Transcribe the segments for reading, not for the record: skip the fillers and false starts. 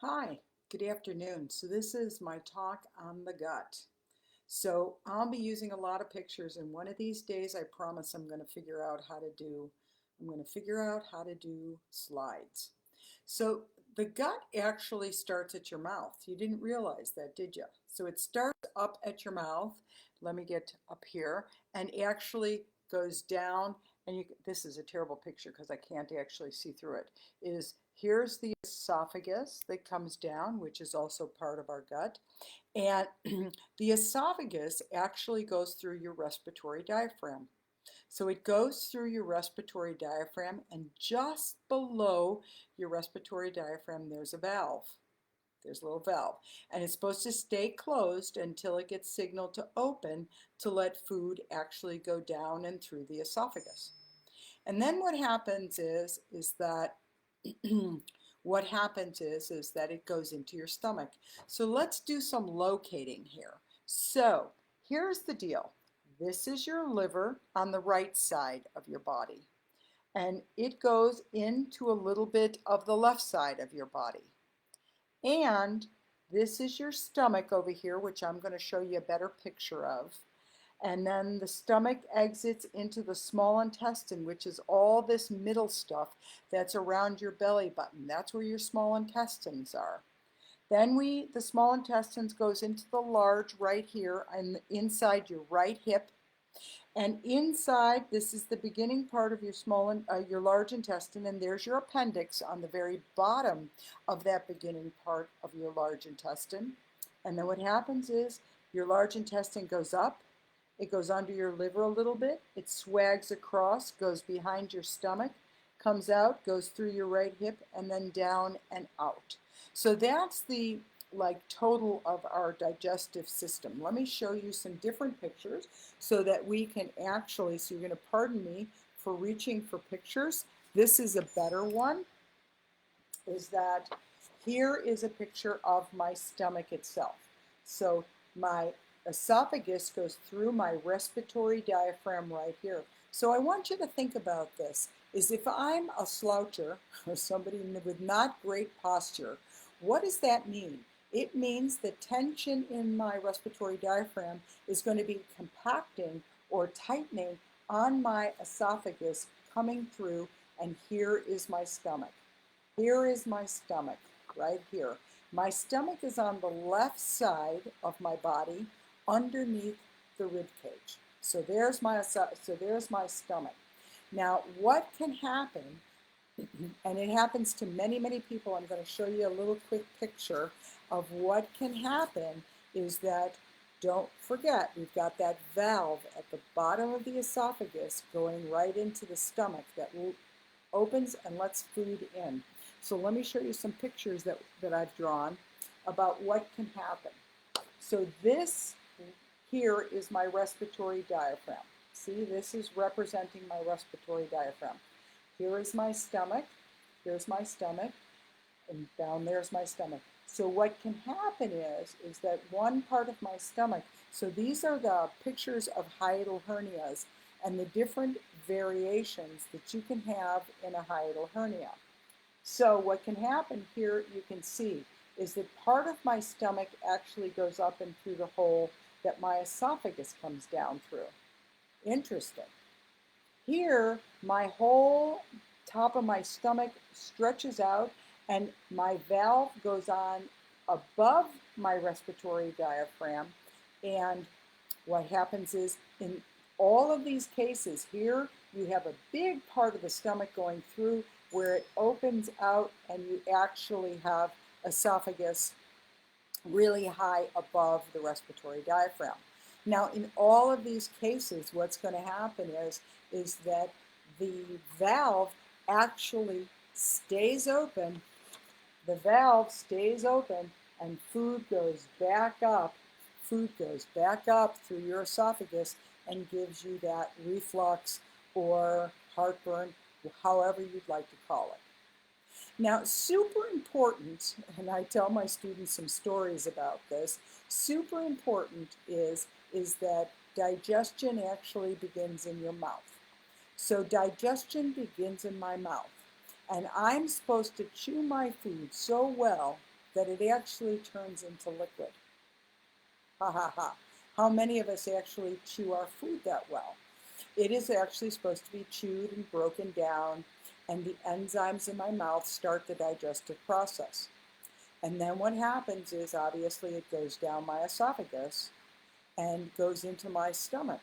Hi, good afternoon. So this is my talk on the gut. So I'll be using a lot of pictures, and one of these days I promise I'm going to figure out how to do slides. So the gut actually starts at your mouth. You didn't realize that, did you? So it starts up at your mouth. Let me get up here and actually goes down. And this is a terrible picture because I can't actually see through it. Here's the esophagus that comes down, which is also part of our gut. And the esophagus actually goes through your respiratory diaphragm. So it goes through your respiratory diaphragm, and just below your respiratory diaphragm, there's a valve. There's a little valve. And it's supposed to stay closed until it gets signaled to open to let food actually go down and through the esophagus. And then what happens is that it goes into your stomach. So let's do some locating here. So here's the deal. This is your liver on the right side of your body, and it goes into a little bit of the left side of your body. And this is your stomach over here, which I'm going to show you a better picture of. And then the stomach exits into the small intestine, which is all this middle stuff that's around your belly button. That's where your small intestines are. Then the small intestines goes into the large right here and inside your right hip. And inside, this is the beginning part of your large intestine, and there's your appendix on the very bottom of that beginning part of your large intestine. And then what happens is your large intestine goes up. It goes under your liver a little bit. It swags across, goes behind your stomach, comes out, goes through your right hip, and then down and out. So that's the total of our digestive system. Let me show you some different pictures so that we can actually, so you're going to pardon me for reaching for pictures. This is a better one, is that here is a picture of my stomach itself. So my esophagus goes through my respiratory diaphragm right here. So I want you to think about this, is if I'm a sloucher or somebody with not great posture, what does that mean? It means the tension in my respiratory diaphragm is going to be compacting or tightening on my esophagus coming through, and here is my stomach. Here is my stomach, right here. My stomach is on the left side of my body, underneath the rib cage. So there's my stomach. Now, what can happen, and it happens to many, many people, I'm going to show you a little quick picture of what can happen, is that, don't forget, we've got that valve at the bottom of the esophagus going right into the stomach that opens and lets food in. So let me show you some pictures that I've drawn about what can happen. So this here is my respiratory diaphragm. See, this is representing my respiratory diaphragm. Here is my stomach. Here's my stomach. And down there's my stomach. So what can happen is that one part of my stomach, so these are the pictures of hiatal hernias and the different variations that you can have in a hiatal hernia. So what can happen here, you can see, is that part of my stomach actually goes up and through the hole that my esophagus comes down through. Interesting. Here, my whole top of my stomach stretches out, and my valve goes on above my respiratory diaphragm. And what happens is, in all of these cases, here you have a big part of the stomach going through where it opens out, and you actually have esophagus really high above the respiratory diaphragm. Now, in all of these cases, what's going to happen is that the valve actually stays open. The valve stays open, and food goes back up. Food goes back up through your esophagus and gives you that reflux or heartburn, however you'd like to call it. Now, super important, and I tell my students some stories about this, super important is that digestion actually begins in your mouth. So digestion begins in my mouth, and I'm supposed to chew my food so well that it actually turns into liquid. Ha ha ha. How many of us actually chew our food that well? It is actually supposed to be chewed and broken down, and the enzymes in my mouth start the digestive process. And then what happens is obviously it goes down my esophagus and goes into my stomach.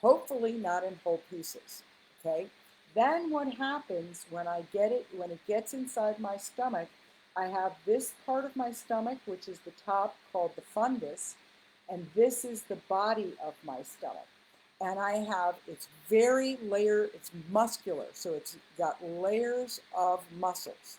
Hopefully not in whole pieces, okay? Then what happens when when it gets inside my stomach, I have this part of my stomach, which is the top, called the fundus, and this is the body of my stomach. And it's very layered, it's muscular, so it's got layers of muscles.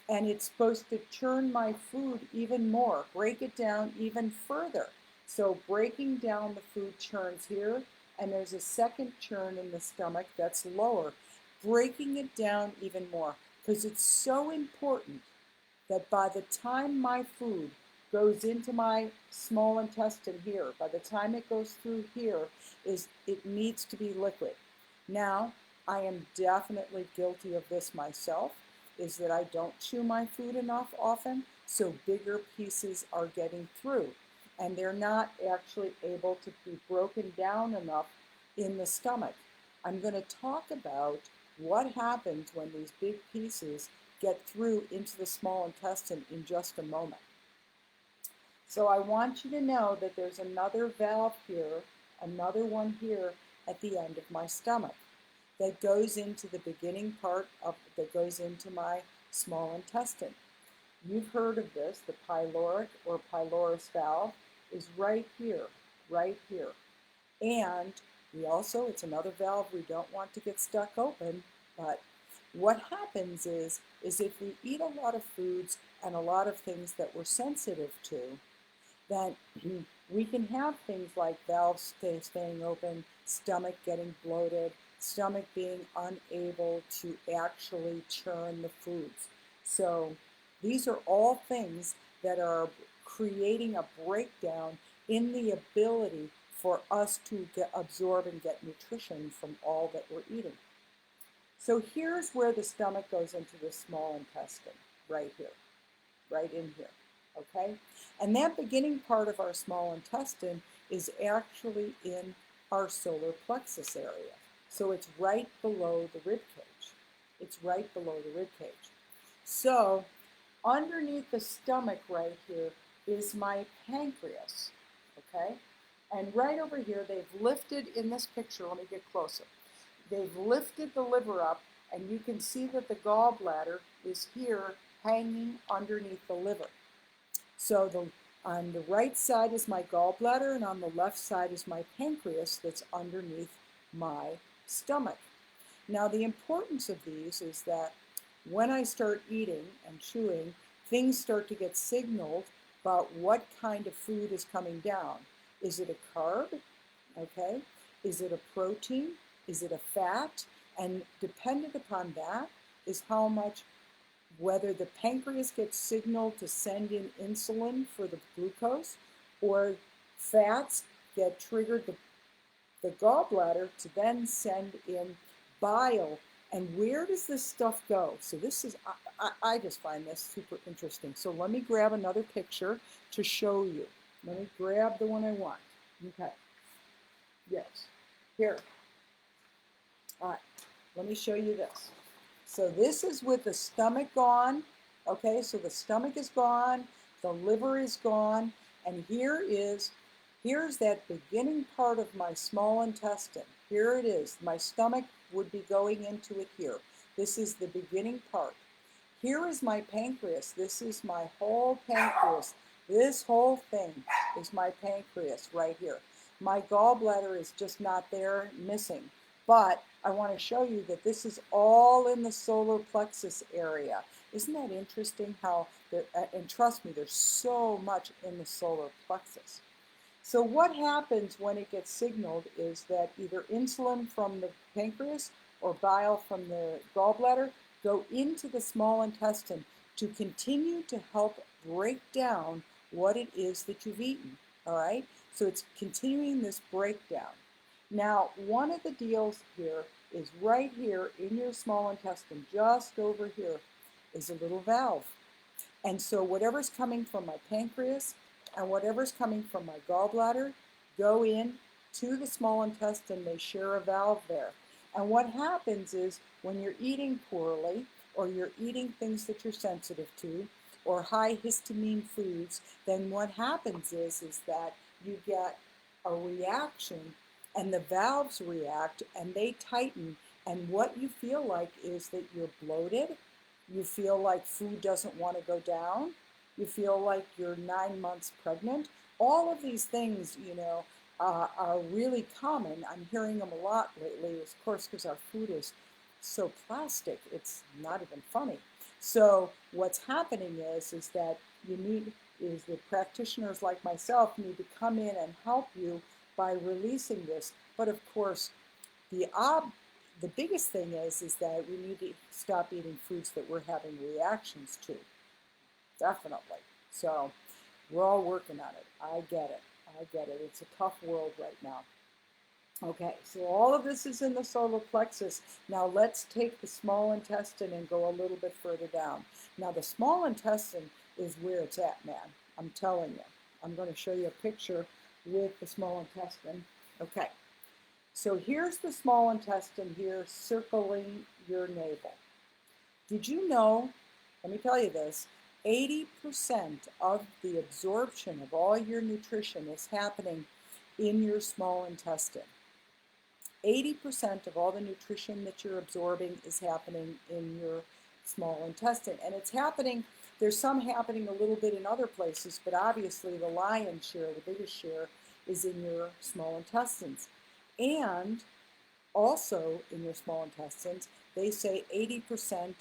And it's supposed to churn my food even more, break it down even further. So breaking down the food churns here, and there's a second churn in the stomach that's lower, breaking it down even more, because it's so important that by the time my food goes into my small intestine here, by the time it goes through here, it needs to be liquid. Now, I am definitely guilty of this myself, is that I don't chew my food enough often, so bigger pieces are getting through, and they're not actually able to be broken down enough in the stomach. I'm going to talk about what happens when these big pieces get through into the small intestine in just a moment. So I want you to know that there's another valve here, another one here at the end of my stomach that goes into the beginning part that goes into my small intestine. You've heard of this, the pyloric or Pylorus valve is right here, right here. And it's another valve we don't want to get stuck open, but what happens is if we eat a lot of foods and a lot of things that we're sensitive to, then we can have things like valves staying open, stomach getting bloated, stomach being unable to actually churn the foods. So these are all things that are creating a breakdown in the ability for us to absorb and get nutrition from all that we're eating. So here's where the stomach goes into the small intestine, right here, right in here, okay? And that beginning part of our small intestine is actually in our solar plexus area. So it's right below the rib cage. It's right below the rib cage. So underneath the stomach right here is my pancreas, okay? And right over here, they've lifted in this picture, let me get closer. They've lifted the liver up, and you can see that the gallbladder is here hanging underneath the liver. So on the right side is my gallbladder, and on the left side is my pancreas that's underneath my stomach. Now, the importance of these is that when I start eating and chewing, things start to get signaled about what kind of food is coming down. Is it a carb? Okay. Is it a protein? Is it a fat? And dependent upon that is how much, whether the pancreas gets signaled to send in insulin for the glucose, or fats get triggered the gallbladder to then send in bile. And where does this stuff go? So this is, I just find this super interesting. So let me grab another picture to show you. Let me grab the one I want. Okay. Yes. Here. All right. Let me show you this. So this is with the stomach gone. Okay, so the stomach is gone, the liver is gone, and here's that beginning part of my small intestine. Here it is. My stomach would be going into it here. This is the beginning part. Here is my pancreas. This is my whole pancreas. This whole thing is my pancreas right here. My gallbladder is just not there, missing. But I want to show you that this is all in the solar plexus area. Isn't that interesting how, and trust me, there's so much in the solar plexus. So what happens when it gets signaled is that either insulin from the pancreas or bile from the gallbladder go into the small intestine to continue to help break down what it is that you've eaten, all right? So it's continuing this breakdown. Now, one of the deals here is right here in your small intestine, just over here, is a little valve. And so whatever's coming from my pancreas and whatever's coming from my gallbladder go in to the small intestine. They share a valve there. And what happens is when you're eating poorly or you're eating things that you're sensitive to or high histamine foods, then what happens is that you get a reaction and the valves react and they tighten. And what you feel like is that you're bloated. You feel like food doesn't want to go down. You feel like you're 9 months pregnant. All of these things, are really common. I'm hearing them a lot lately, of course, because our food is so plastic. It's not even funny. So what's happening is that the practitioners like myself need to come in and help you by releasing this. But of course, the the biggest thing is that we need to stop eating foods that we're having reactions to. Definitely. So we're all working on it. I get it. I get it. It's a tough world right now. Okay, so all of this is in the solar plexus. Now let's take the small intestine and go a little bit further down. Now the small intestine is where it's at, man. I'm telling you. I'm going to show you a picture with the small intestine. Okay, so here's the small intestine here circling your navel. Did you know, let me tell you this, 80% of the absorption of all your nutrition is happening in your small intestine. 80% of all the nutrition that you're absorbing is happening in your small intestine. And it's happening, there's some happening a little bit in other places, but obviously the lion's share, the biggest share, is in your small intestines. And also in your small intestines, they say 80%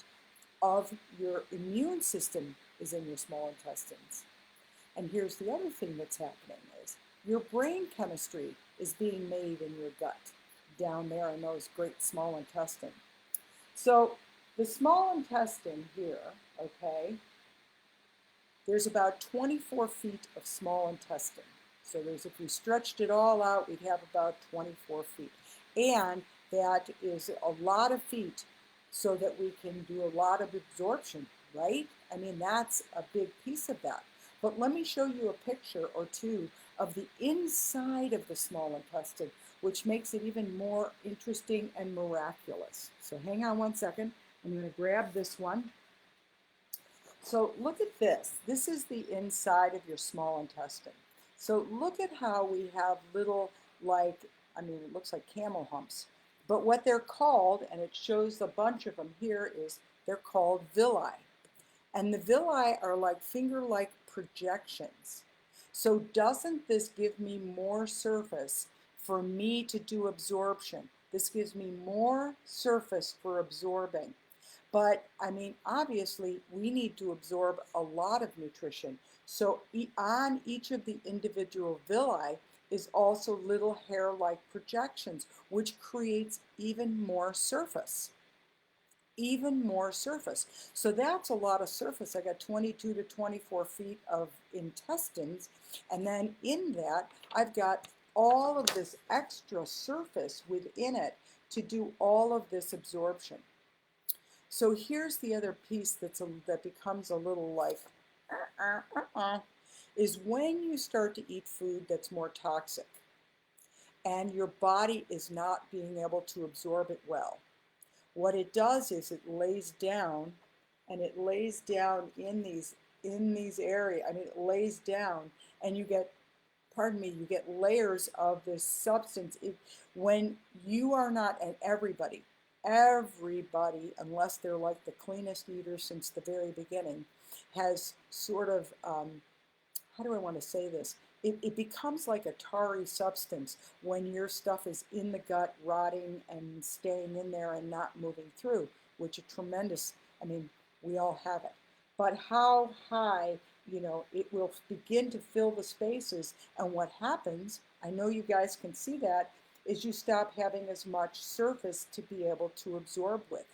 of your immune system is in your small intestines. And here's the other thing that's happening is your brain chemistry is being made in your gut, down there in those great small intestine. So the small intestine here, okay, there's about 24 feet of small intestine. So if we stretched it all out, we'd have about 24 feet. And that is a lot of feet so that we can do a lot of absorption, right? I mean, that's a big piece of that. But let me show you a picture or two of the inside of the small intestine, which makes it even more interesting and miraculous. So hang on one second. I'm going to grab this one. So look at this. This is the inside of your small intestine. So look at how we have little, it looks like camel humps. But what they're called, and it shows a bunch of them here, is they're called villi. And the villi are like finger-like projections. So doesn't this give me more surface for me to do absorption? This gives me more surface for absorbing. But I mean, obviously, we need to absorb a lot of nutrition. So on each of the individual villi is also little hair-like projections, which creates even more surface. Even more surface. So that's a lot of surface. I got 22 to 24 feet of intestines. And then in that, I've got all of this extra surface within it to do all of this absorption. So here's the other piece that becomes a little like, is when you start to eat food that's more toxic and your body is not being able to absorb it well. What it does is it lays down, and it lays down in these areas. I mean, it lays down, and you get, you get layers of this substance. When you are not, and everybody, unless they're like the cleanest eater since the very beginning, has sort of, how do I want to say this? It becomes like a tarry substance when your stuff is in the gut, rotting and staying in there and not moving through, which is tremendous. I mean, we all have it. But how high, it will begin to fill the spaces. And what happens, I know you guys can see that, is you stop having as much surface to be able to absorb with.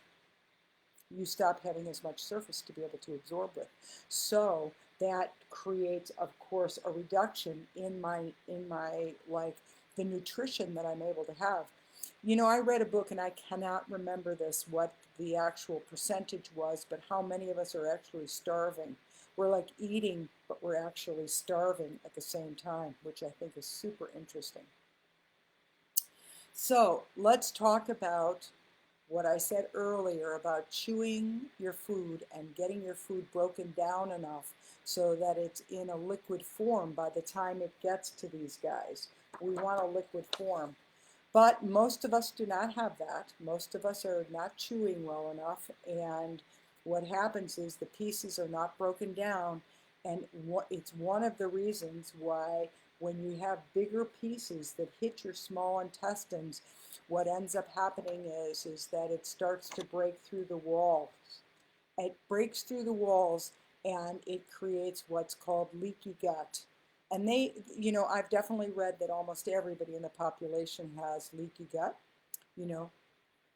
You stop having as much surface to be able to absorb with. So that creates, of course, a reduction in my the nutrition that I'm able to have. You know, I read a book, and I cannot remember this, what the actual percentage was, but how many of us are actually starving. We're like eating, but we're actually starving at the same time, which I think is super interesting. So let's talk about what I said earlier about chewing your food and getting your food broken down enough so that it's in a liquid form by the time it gets to these guys. We want a liquid form. But most of us do not have that. Most of us are not chewing well enough, and what happens is the pieces are not broken down, and it's one of the reasons why when you have bigger pieces that hit your small intestines, what ends up happening is that it starts to break through the walls. It breaks through the walls and it creates what's called leaky gut. And I've definitely read that almost everybody in the population has leaky gut, you know,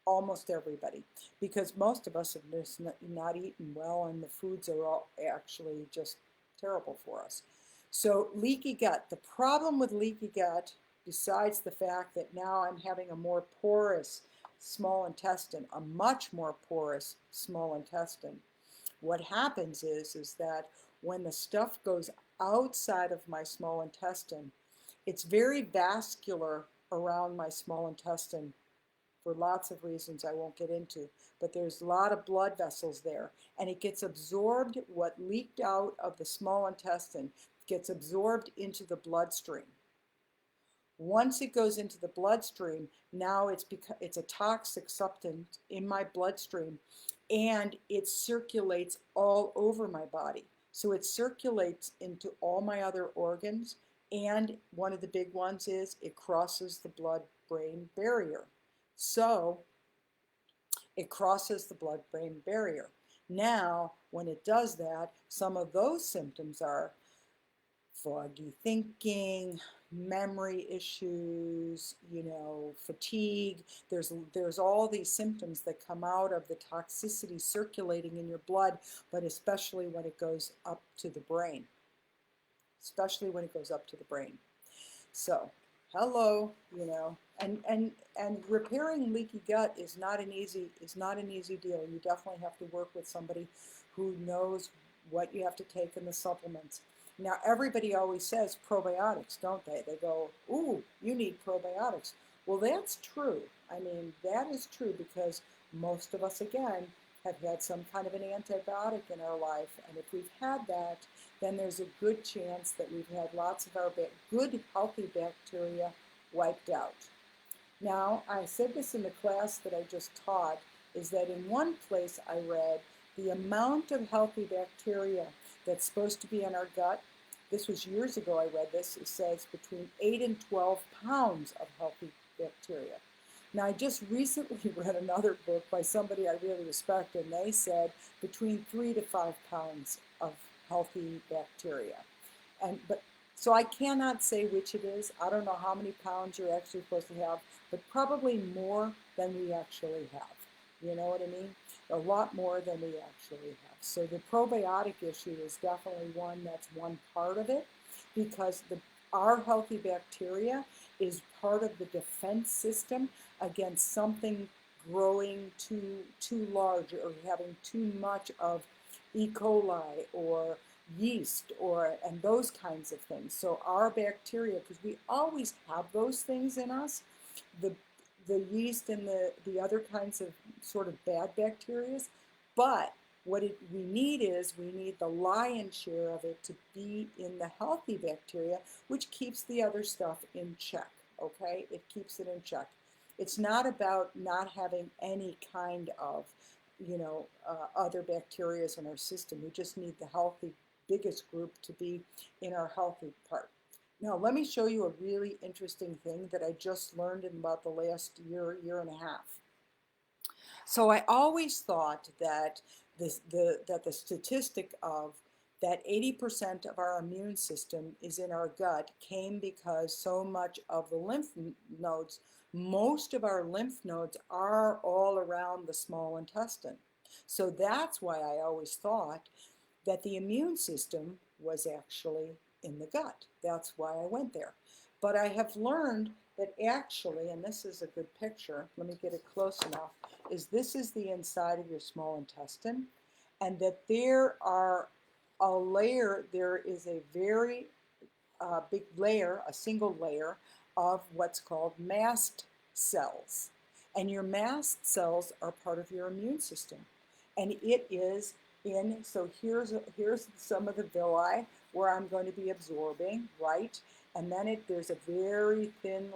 almost everybody, because most of us have just not eaten well, and the foods are all actually just terrible for us. So leaky gut, the problem with leaky gut, besides the fact that now I'm having a more porous small intestine, a much more porous small intestine, what happens is that when the stuff goes outside of my small intestine, it's very vascular around my small intestine for lots of reasons I won't get into, but there's a lot of blood vessels there, and it gets absorbed. What leaked out of the small intestine gets absorbed into the bloodstream. Once it goes into the bloodstream, now it's a toxic substance in my bloodstream, and it circulates all over my body. So it circulates into all my other organs, and one of the big ones is it crosses the blood-brain barrier. So it crosses the blood-brain barrier. Now, when it does that, some of those symptoms are foggy thinking, memory issues, fatigue. There's all these symptoms that come out of the toxicity circulating in your blood, but especially when it goes up to the brain. Especially when it goes up to the brain. So, hello, and repairing leaky gut is not an easy deal. You definitely have to work with somebody who knows what you have to take in the supplements. Now, everybody always says probiotics, don't they? They go, ooh, you need probiotics. Well, that's true. I mean, that is true because most of us, again, have had some kind of an antibiotic in our life. And if we've had that, then there's a good chance that we've had lots of our good, healthy bacteria wiped out. Now, I said this in the class that I just taught, is that in one place I read the amount of healthy bacteria that's supposed to be in our gut. This was years ago I read this. It says between 8 and 12 pounds of healthy bacteria. Now, I just recently read another book by somebody I really respect, and they said between 3 to 5 pounds of healthy bacteria. So I cannot say which it is. I don't know how many pounds you're actually supposed to have, but probably more than we actually have. You know what I mean? A lot more than we actually have. So the probiotic issue is definitely that's one part of it, because our healthy bacteria is part of the defense system against something growing too large or having too much of E. coli or yeast and those kinds of things. So our bacteria, because we always have those things in us, the yeast and the other kinds of sort of bad bacteria, but what we need the lion's share of it to be in the healthy bacteria, which keeps the other stuff in check, okay? It keeps it in check. It's not about not having any kind of, other bacteria in our system. We just need the healthy, biggest group to be in our healthy part. Now, let me show you a really interesting thing that I just learned in about the last year and a half. So I always thought that the statistic of that 80% of our immune system is in our gut came because so much of the lymph nodes, most of our lymph nodes are all around the small intestine. So that's why I always thought that the immune system was actually in the gut. That's why I went there. But I have learned that actually, and this is a good picture, let me get it close enough, is this is the inside of your small intestine, and that there are a layer, there is a very big layer, a single layer of what's called mast cells. And your mast cells are part of your immune system. And it is in, so here's some of the villi where I'm going to be absorbing, right? And then there's a very thin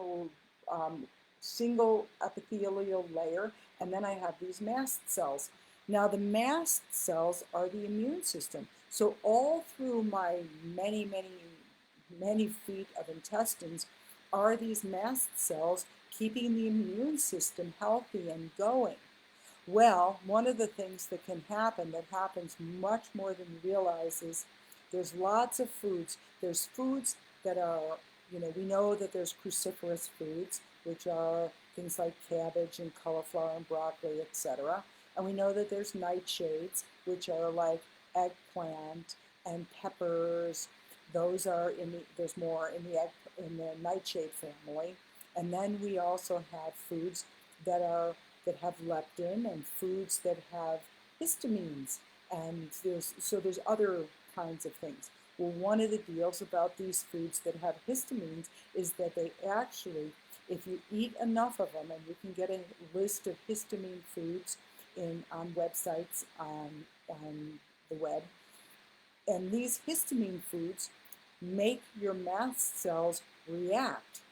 um, single epithelial layer, and then I have these mast cells. Now the mast cells are the immune system. So all through my many feet of intestines are these mast cells keeping the immune system healthy and going. Well, one of the things that can happen, that happens much more than you realize, is there's lots of foods. There's foods that are, we know that there's cruciferous foods, which are things like cabbage and cauliflower and broccoli, etc. And we know that there's nightshades, which are like eggplant and peppers. Those are there's more in the nightshade family. And then we also have foods that have leptin, and foods that have histamines, and there's other kinds of things. Well, one of the deals about these foods that have histamines is that they actually, if you eat enough of them, and you can get a list of histamine foods on websites on the web, and these histamine foods make your mast cells react.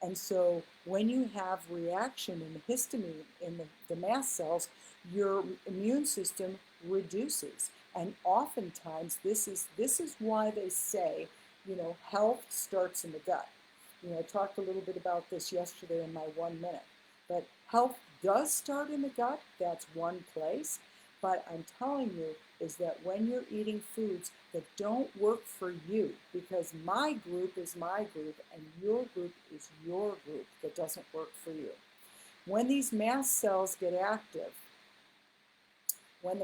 And so when you have reaction in the histamine in the mast cells, your immune system reduces. And oftentimes this is why they say, health starts in the gut. I talked a little bit about this yesterday in my 1 minute. But health does start in the gut. That's one place. But I'm telling you is that when you're eating foods that don't work for you, because my group is my group and your group is your group that doesn't work for you. When these mast cells get active, and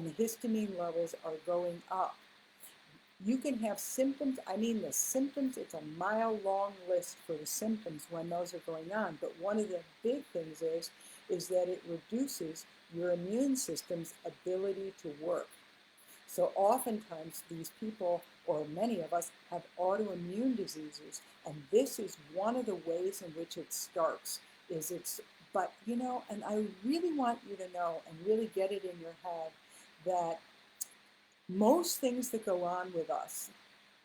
the histamine levels are going up, you can have symptoms. I mean, the symptoms, it's a mile-long list for the symptoms when those are going on. But one of the big things is that it reduces your immune system's ability to work. So oftentimes these people, or many of us, have autoimmune diseases, and this is one of the ways in which it starts. But and I really want you to know and really get it in your head that most things that go on with us,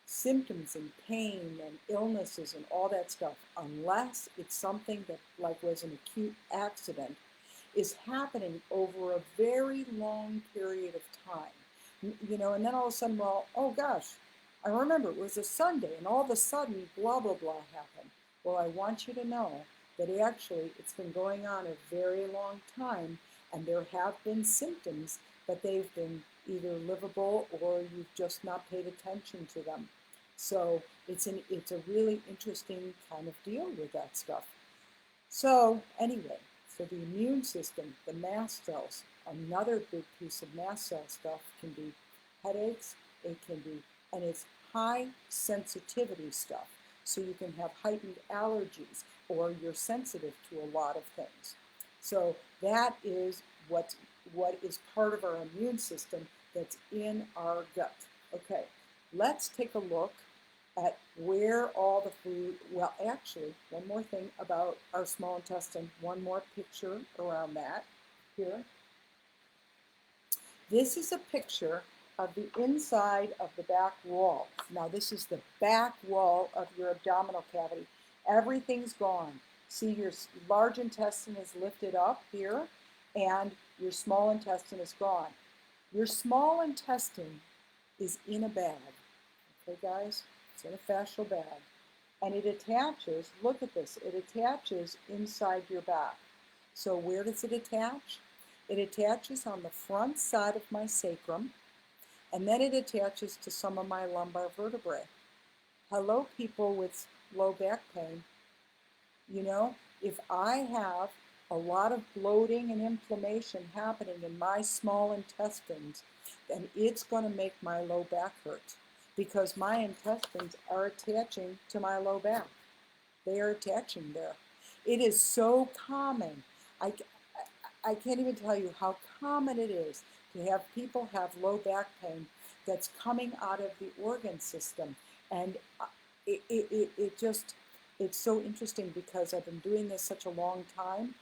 symptoms and pain and illnesses and all that stuff, unless it's something that like was an acute accident, is happening over a very long period of time. And then all of a sudden, well, oh gosh, I remember it was a Sunday, and all of a sudden, blah, blah, blah happened. Well, I want you to know that actually it's been going on a very long time, and there have been symptoms, but they've been either livable or you've just not paid attention to them. So it's a really interesting kind of deal with that stuff. So anyway, so the immune system, the mast cells, another big piece of mast cell stuff can be headaches, and it's high sensitivity stuff. So you can have heightened allergies, or you're sensitive to a lot of things. So that is what is part of our immune system that's in our gut. Okay, let's take a look at where all the food, well, actually, one more thing about our small intestine, one more picture around that here. This is a picture of the inside of the back wall. Now, this is the back wall of your abdominal cavity. Everything's gone. See, your large intestine is lifted up here, and your small intestine is gone. Your small intestine is in a bag. Okay, guys? It's in a fascial bag. And it attaches, look at this, it attaches inside your back. So where does it attach? It attaches on the front side of my sacrum, and then it attaches to some of my lumbar vertebrae. Hello, people with low back pain. If I have a lot of bloating and inflammation happening in my small intestines, then it's going to make my low back hurt. because my intestines are attaching to my low back. They are attaching there. It is so common. I, I can't even tell you how common it is to have people have low back pain that's coming out of the organ system. And it just, it's so interesting because I've been doing this such a long time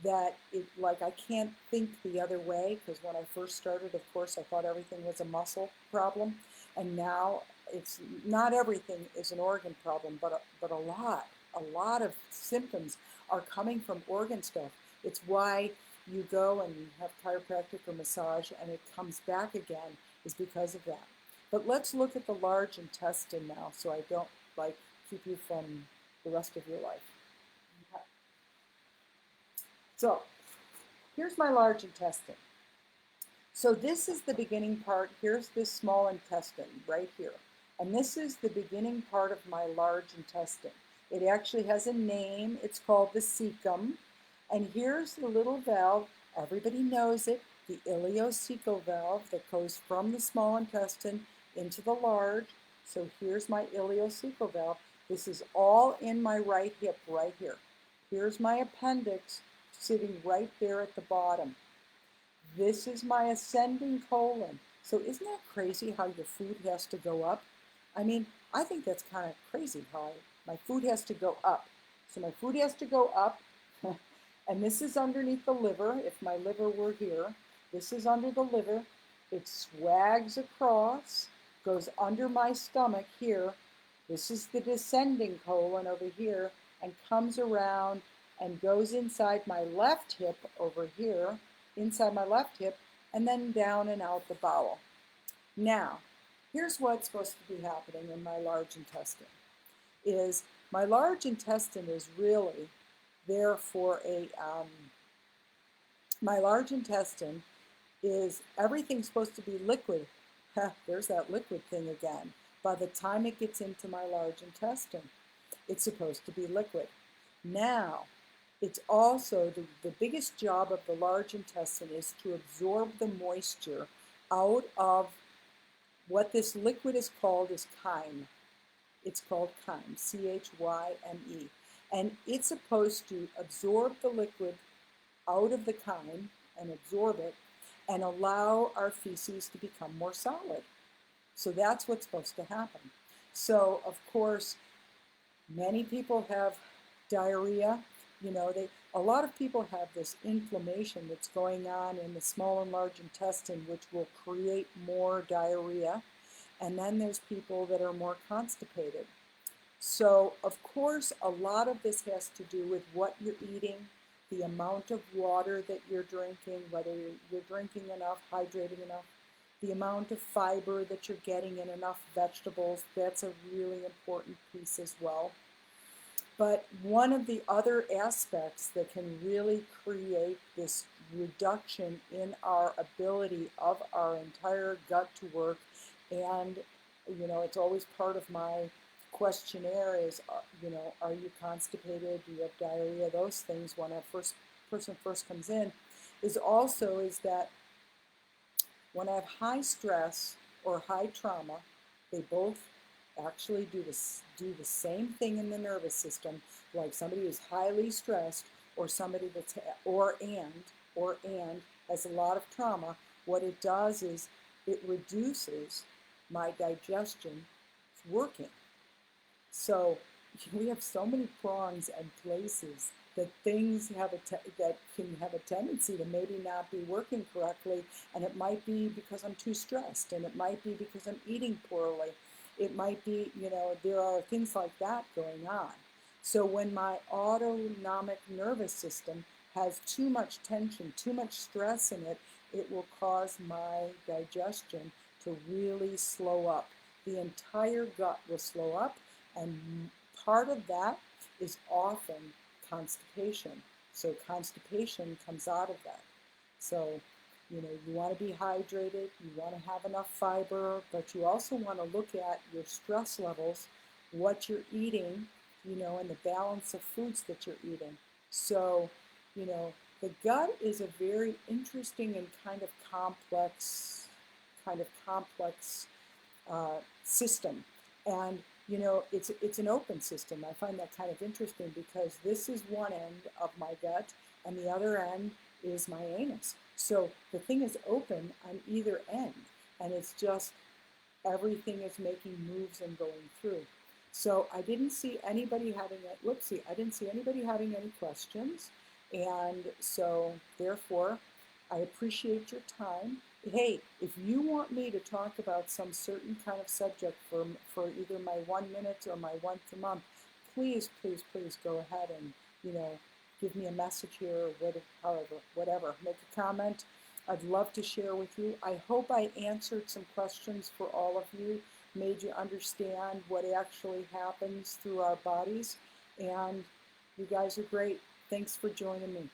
that it, like, I can't think the other way, because when I first started, of course, I thought everything was a muscle problem. And now it's not everything is an organ problem, but a lot of symptoms are coming from organ stuff. It's why you go and you have chiropractic or massage and it comes back again, is because of that. But let's look at the large intestine now, so I don't like keep you from the rest of your life. Okay. So here's my large intestine. So this is the beginning part. Here's this small intestine right here. And this is the beginning part of my large intestine. It actually has a name. It's called the cecum. And here's the little valve. Everybody knows it, the ileocecal valve that goes from the small intestine into the large. So here's my ileocecal valve. This is all in my right hip right here. Here's my appendix sitting right there at the bottom. This is my ascending colon. So isn't that crazy how your food has to go up? I mean, I think that's kind of crazy how my food has to go up. So my food has to go up, and this is underneath the liver. If my liver were here, this is under the liver. It swags across, goes under my stomach here. This is the descending colon over here, and comes around and goes inside my left hip over here, inside my left hip, and then down and out the bowel. Now, here's what's supposed to be happening in my large intestine. Is my large intestine is really there for my large intestine is everything's supposed to be liquid. There's that liquid thing again. By the time it gets into my large intestine, it's supposed to be liquid. Now, it's also the biggest job of the large intestine is to absorb the moisture out of what this liquid is called is chyme. It's called chyme, C-H-Y-M-E. And it's supposed to absorb the liquid out of the chyme and absorb it and allow our feces to become more solid. So that's what's supposed to happen. So, of course, many people have diarrhea. You know, a lot of people have this inflammation that's going on in the small and large intestine, which will create more diarrhea. And then there's people that are more constipated. So, of course, a lot of this has to do with what you're eating, the amount of water that you're drinking, whether you're drinking enough, hydrating enough, the amount of fiber that you're getting in enough vegetables. That's a really important piece as well. But one of the other aspects that can really create this reduction in our ability of our entire gut to work, and, you know, it's always part of my questionnaire is, you know, are you constipated? Do you have diarrhea? Those things when a person first comes in, is that when I have high stress or high trauma, they both actually do the same thing in the nervous system, like somebody who's highly stressed or somebody that's or has a lot of trauma. What it does is it reduces my digestion working. So we have so many prongs and places that things that can have a tendency to maybe not be working correctly, and it might be because I'm too stressed, and it might be because I'm eating poorly. It might be, you know, there are things like that going on. So when my autonomic nervous system has too much tension, too much stress in it, it will cause my digestion to really slow up. The entire gut will slow up, and part of that is often constipation. So constipation comes out of that. So, you know, you want to be hydrated, you want to have enough fiber, but you also want to look at your stress levels, what you're eating, you know, and the balance of foods that you're eating. So, you know, the gut is a very interesting and kind of complex system. And you know, it's an open system. I find that kind of interesting because this is one end of my gut and the other end is my anus. So the thing is open on either end, and it's just everything is making moves and going through. So I didn't see anybody having a, whoopsie, I didn't see anybody having any questions. And so therefore, I appreciate your time. Hey, if you want me to talk about some certain kind of subject for either my 1 minute or my once a month, please, please, please go ahead and, you know, give me a message here or whatever, make a comment. I'd love to share with you. I hope I answered some questions for all of you, made you understand what actually happens through our bodies. And you guys are great. Thanks for joining me.